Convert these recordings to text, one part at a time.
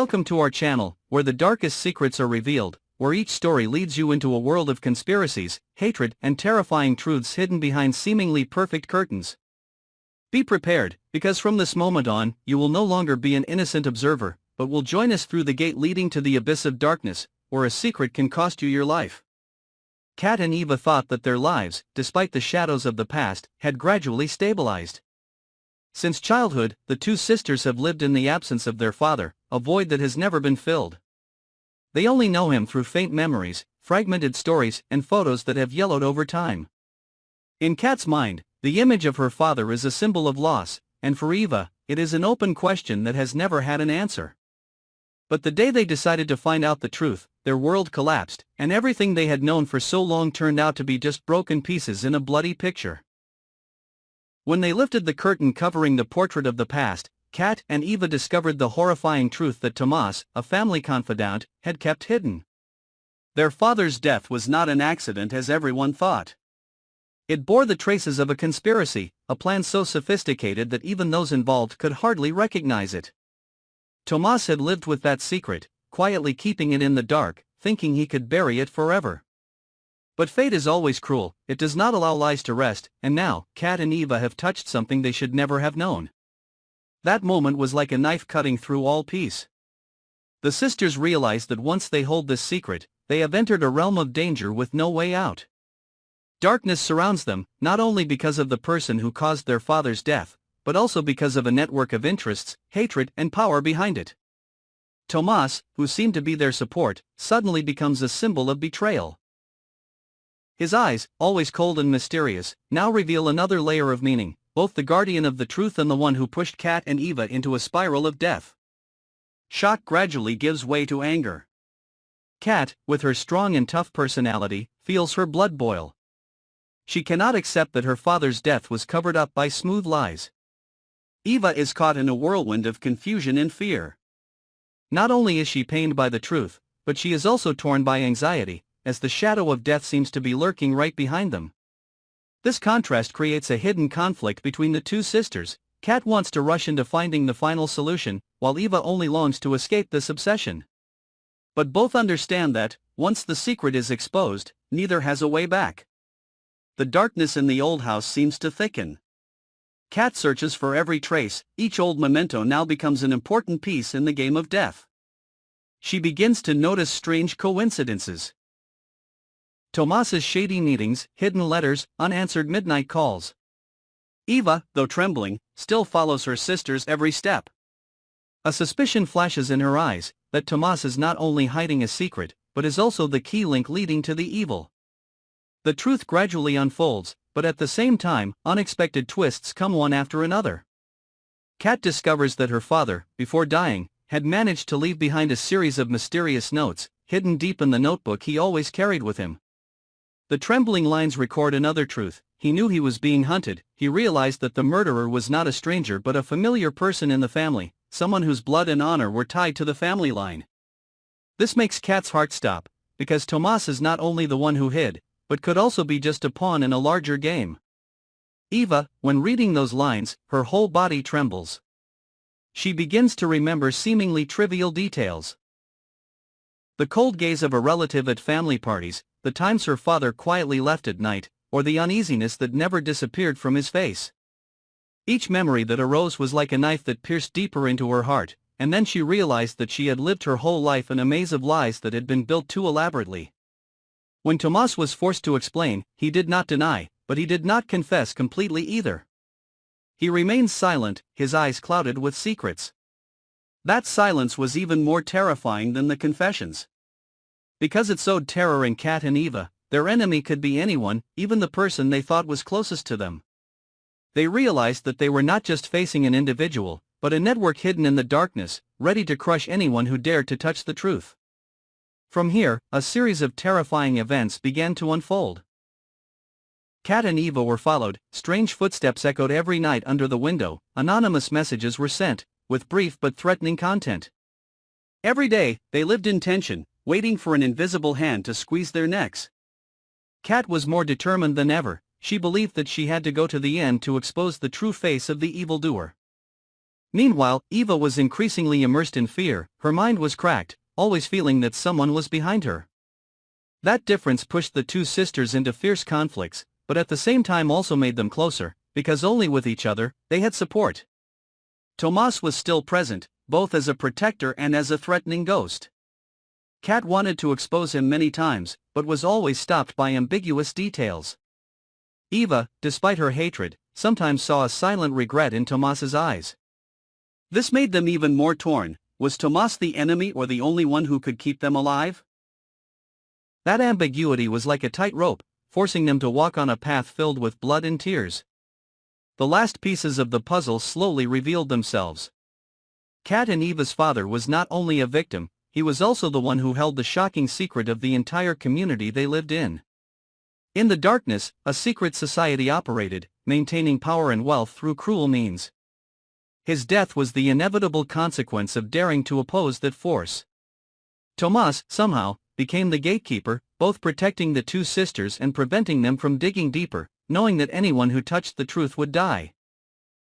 Welcome to our channel, where the darkest secrets are revealed, where each story leads you into a world of conspiracies, hatred, and terrifying truths hidden behind seemingly perfect curtains. Be prepared, because from this moment on, you will no longer be an innocent observer, but will join us through the gate leading to the abyss of darkness, where a secret can cost you your life. Kat and Eva thought that their lives, despite the shadows of the past, had gradually stabilized. Since childhood, the two sisters have lived in the absence of their father, a void that has never been filled. They only know him through faint memories, fragmented stories, and photos that have yellowed over time. In Kat's mind, the image of her father is a symbol of loss, and for Eva, it is an open question that has never had an answer. But the day they decided to find out the truth, their world collapsed, and everything they had known for so long turned out to be just broken pieces in a bloody picture. When they lifted the curtain covering the portrait of the past, Kat and Eva discovered the horrifying truth that Tomas, a family confidant, had kept hidden. Their father's death was not an accident as everyone thought. It bore the traces of a conspiracy, a plan so sophisticated that even those involved could hardly recognize it. Tomas had lived with that secret, quietly keeping it in the dark, thinking he could bury it forever. But fate is always cruel, it does not allow lies to rest, and now, Kat and Eva have touched something they should never have known. That moment was like a knife cutting through all peace. The sisters realize that once they hold this secret, they have entered a realm of danger with no way out. Darkness surrounds them, not only because of the person who caused their father's death, but also because of a network of interests, hatred, and power behind it. Tomas, who seemed to be their support, suddenly becomes a symbol of betrayal. His eyes, always cold and mysterious, now reveal another layer of meaning, both the guardian of the truth and the one who pushed Kat and Eva into a spiral of death. Shock gradually gives way to anger. Kat, with her strong and tough personality, feels her blood boil. She cannot accept that her father's death was covered up by smooth lies. Eva is caught in a whirlwind of confusion and fear. Not only is she pained by the truth, but she is also torn by anxiety, as the shadow of death seems to be lurking right behind them. This contrast creates a hidden conflict between the two sisters. Kat wants to rush into finding the final solution, while Eva only longs to escape this obsession. But both understand that, once the secret is exposed, neither has a way back. The darkness in the old house seems to thicken. Kat searches for every trace, each old memento now becomes an important piece in the game of death. She begins to notice strange coincidences. Tomas's shady meetings, hidden letters, unanswered midnight calls. Eva, though trembling, still follows her sister's every step. A suspicion flashes in her eyes, that Tomas is not only hiding a secret, but is also the key link leading to the evil. The truth gradually unfolds, but at the same time, unexpected twists come one after another. Kat discovers that her father, before dying, had managed to leave behind a series of mysterious notes, hidden deep in the notebook he always carried with him. The trembling lines record another truth: he knew he was being hunted. He realized that the murderer was not a stranger but a familiar person in the family, someone whose blood and honor were tied to the family line. This makes Kat's heart stop, because Tomas is not only the one who hid, but could also be just a pawn in a larger game. Eva, when reading those lines, her whole body trembles. She begins to remember seemingly trivial details. The cold gaze of a relative at family parties, the times her father quietly left at night, or the uneasiness that never disappeared from his face. Each memory that arose was like a knife that pierced deeper into her heart, and then she realized that she had lived her whole life in a maze of lies that had been built too elaborately. When Tomas was forced to explain, he did not deny, but he did not confess completely either. He remained silent, his eyes clouded with secrets. That silence was even more terrifying than the confessions. Because it sowed terror in Kat and Eva, their enemy could be anyone, even the person they thought was closest to them. They realized that they were not just facing an individual, but a network hidden in the darkness, ready to crush anyone who dared to touch the truth. From here, a series of terrifying events began to unfold. Kat and Eva were followed, strange footsteps echoed every night under the window, anonymous messages were sent, with brief but threatening content. Every day, they lived in tension, waiting for an invisible hand to squeeze their necks. Kat was more determined than ever. She believed that she had to go to the end to expose the true face of the evildoer. Meanwhile, Eva was increasingly immersed in fear. Her mind was cracked, always feeling that someone was behind her. That difference pushed the two sisters into fierce conflicts, but at the same time also made them closer, because only with each other, they had support. Tomas was still present, both as a protector and as a threatening ghost. Kat wanted to expose him many times, but was always stopped by ambiguous details. Eva, despite her hatred, sometimes saw a silent regret in Tomas's eyes. This made them even more torn. Was Tomas the enemy or the only one who could keep them alive? That ambiguity was like a tight rope, forcing them to walk on a path filled with blood and tears. The last pieces of the puzzle slowly revealed themselves. Kat and Eva's father was not only a victim, he was also the one who held the shocking secret of the entire community they lived in. In the darkness, a secret society operated, maintaining power and wealth through cruel means. His death was the inevitable consequence of daring to oppose that force. Tomas, somehow, became the gatekeeper, both protecting the two sisters and preventing them from digging deeper, knowing that anyone who touched the truth would die.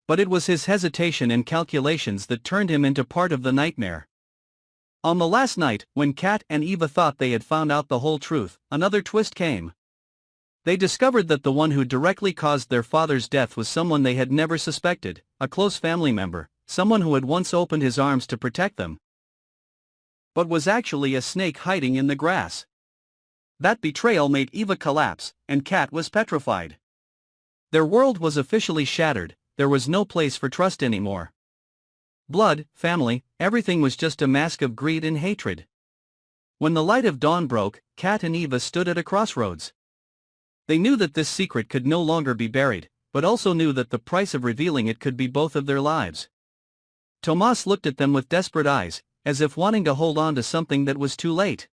But it was his hesitation and calculations that turned him into part of the nightmare. On the last night, when Kat and Eva thought they had found out the whole truth, another twist came. They discovered that the one who directly caused their father's death was someone they had never suspected, a close family member, someone who had once opened his arms to protect them, but was actually a snake hiding in the grass. That betrayal made Eva collapse, and Kat was petrified. Their world was officially shattered. There was no place for trust anymore. Blood, family, everything was just a mask of greed and hatred. When the light of dawn broke, Kat and Eva stood at a crossroads. They knew that this secret could no longer be buried, but also knew that the price of revealing it could be both of their lives. Tomas looked at them with desperate eyes, as if wanting to hold on to something that was too late.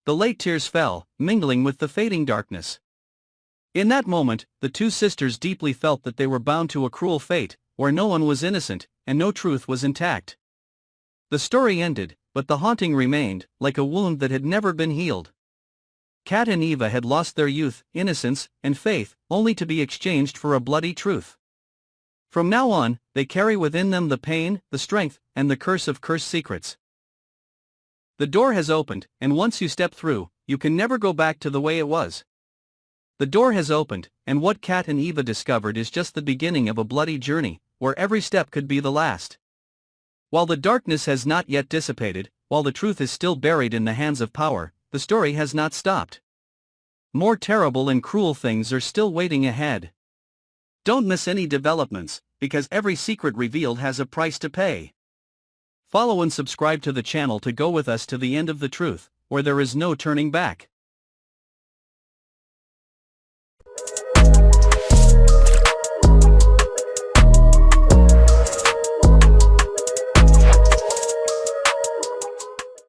The late tears fell, mingling with the fading darkness. In that moment, the two sisters deeply felt that they were bound to a cruel fate, where no one was innocent, and no truth was intact. The story ended, but the haunting remained, like a wound that had never been healed. Kat and Eva had lost their youth, innocence, and faith, only to be exchanged for a bloody truth. From now on, they carry within them the pain, the strength, and the curse of cursed secrets. The door has opened, and once you step through, you can never go back to the way it was. The door has opened, and what Kat and Eva discovered is just the beginning of a bloody journey, where every step could be the last. While the darkness has not yet dissipated, while the truth is still buried in the hands of power, the story has not stopped. More terrible and cruel things are still waiting ahead. Don't miss any developments, because every secret revealed has a price to pay. Follow and subscribe to the channel to go with us to the end of the truth, where there is no turning back.